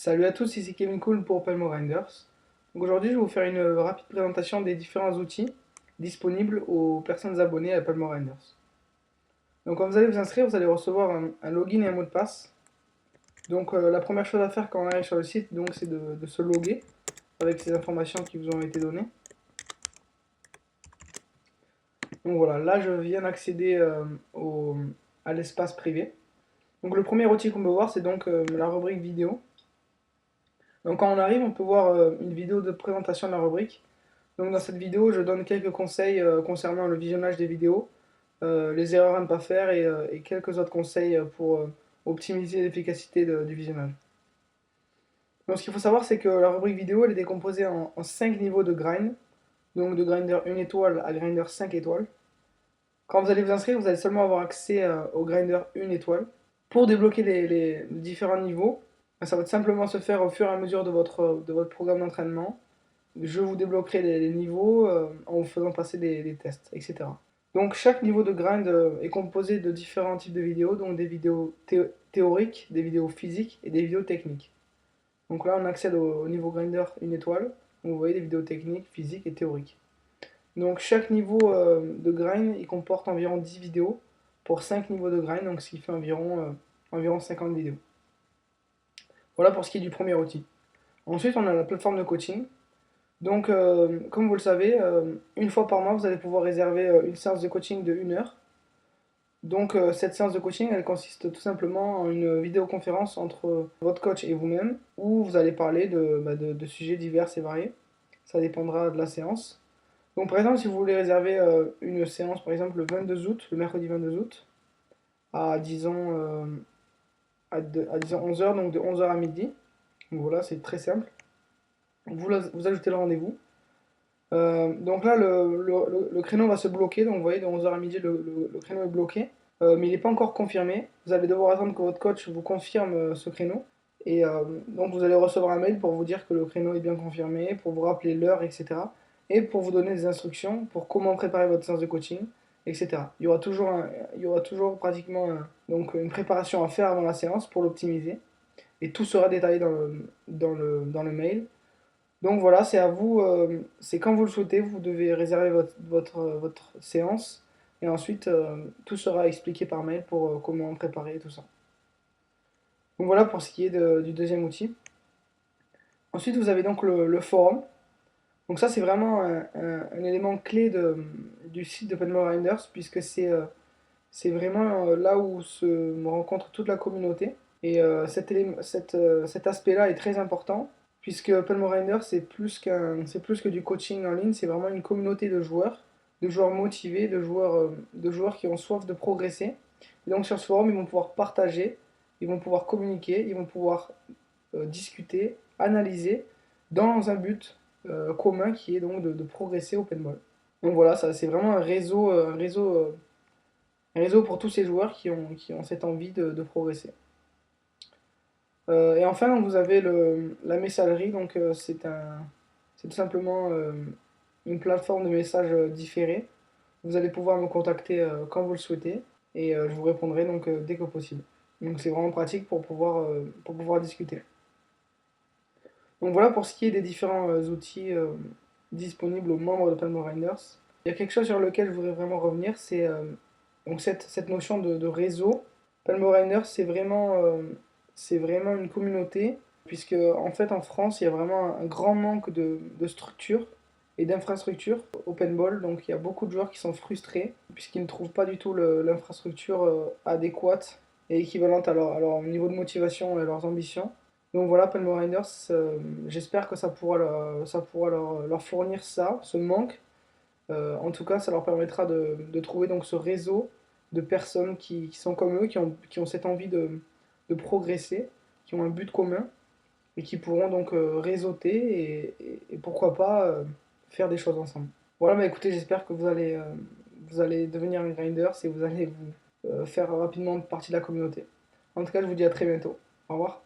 Salut à tous, ici Kevin Cool pour Palmo Grinders. Donc aujourd'hui, je vais vous faire une rapide présentation des différents outils disponibles aux personnes abonnées à Palmo Grinders. Donc quand vous allez vous inscrire, vous allez recevoir un login et un mot de passe. Donc la première chose à faire quand on arrive sur le site, donc c'est de se loguer avec ces informations qui vous ont été données. Donc voilà, là je viens d'accéder à l'espace privé. Donc le premier outil qu'on peut voir, c'est donc la rubrique vidéo. Donc quand on arrive, on peut voir une vidéo de présentation de la rubrique. Donc dans cette vidéo, je donne quelques conseils concernant le visionnage des vidéos, les erreurs à ne pas faire et quelques autres conseils pour optimiser l'efficacité du visionnage. Donc ce qu'il faut savoir, c'est que la rubrique vidéo elle est décomposée en 5 niveaux de grind, donc de grinder 1 étoile à grinder 5 étoiles. Quand vous allez vous inscrire, vous allez seulement avoir accès au grinder 1 étoile. Pour débloquer les différents niveaux, ça va simplement se faire au fur et à mesure de votre programme d'entraînement. Je vous débloquerai les niveaux en vous faisant passer des tests, etc. Donc chaque niveau de grind est composé de différents types de vidéos, donc des vidéos théoriques, des vidéos physiques et des vidéos techniques. Donc là on accède au niveau grinder 1 étoile, donc vous voyez des vidéos techniques, physiques et théoriques. Donc chaque niveau de grind il comporte environ 10 vidéos pour 5 niveaux de grind, donc ce qui fait environ 50 vidéos. Voilà pour ce qui est du premier outil. Ensuite on a la plateforme de coaching. Donc, comme vous le savez, une fois par mois, vous allez pouvoir réserver une séance de coaching de 1 heure. Donc, cette séance de coaching, elle consiste tout simplement en une vidéoconférence entre votre coach et vous-même, où vous allez parler de sujets divers et variés. Ça dépendra de la séance. Donc, par exemple, si vous voulez réserver une séance, par exemple, le 22 août, le mercredi 22 août, à disons, disons 11 heures, donc de 11 heures à midi. Donc voilà, c'est très simple. Vous ajoutez le rendez-vous. Donc là, le créneau va se bloquer. Donc vous voyez, de 11 heures à midi, le créneau est bloqué. Mais il n'est pas encore confirmé. Vous allez devoir attendre que votre coach vous confirme ce créneau. Et donc vous allez recevoir un mail pour vous dire que le créneau est bien confirmé, pour vous rappeler l'heure, etc. Et pour vous donner des instructions pour comment préparer votre séance de coaching, etc. Il y aura toujours pratiquement donc une préparation à faire avant la séance pour l'optimiser. Et tout sera détaillé dans le mail. Donc voilà, c'est à vous, c'est quand vous le souhaitez, vous devez réserver votre séance et ensuite tout sera expliqué par mail pour comment préparer tout ça. Donc voilà pour ce qui est du deuxième outil. Ensuite vous avez donc le forum. Donc ça c'est vraiment un élément clé du site de Penmo Grinders puisque c'est vraiment là où se rencontre toute la communauté. Et cet aspect-là est très important, puisque Palmo Rider, c'est plus que du coaching en ligne, c'est vraiment une communauté de joueurs motivés, de joueurs qui ont soif de progresser. Et donc sur ce forum, ils vont pouvoir partager, ils vont pouvoir communiquer, ils vont pouvoir discuter, analyser, dans un but commun qui est donc de progresser au paintball. Donc voilà, ça c'est vraiment un réseau pour tous ces joueurs qui ont cette envie de progresser. Et enfin, donc, vous avez la messagerie, donc c'est tout simplement une plateforme de messages différés. Vous allez pouvoir me contacter quand vous le souhaitez et je vous répondrai donc dès que possible. Donc c'est vraiment pratique pour pouvoir discuter. Donc voilà pour ce qui est des différents outils disponibles aux membres de Palmo Grinders. Il y a quelque chose sur lequel je voudrais vraiment revenir, c'est donc cette notion de réseau. Palmo Grinders, c'est vraiment une communauté, puisque en fait en France, il y a vraiment un grand manque de structures et d'infrastructures au paintball. Donc il y a beaucoup de joueurs qui sont frustrés, puisqu'ils ne trouvent pas du tout l'infrastructure adéquate et équivalente à leur niveau de motivation et à leurs ambitions. Donc voilà, Palmo Grinders, j'espère que ça pourra leur fournir ça, ce manque. En tout cas, ça leur permettra de trouver donc ce réseau de personnes qui sont comme eux, qui ont cette envie de progresser, qui ont un but commun et qui pourront donc réseauter et pourquoi pas faire des choses ensemble. Voilà, bah écoutez, j'espère que vous allez devenir un grinder et vous allez vous faire rapidement partie de la communauté. En tout cas, je vous dis à très bientôt. Au revoir.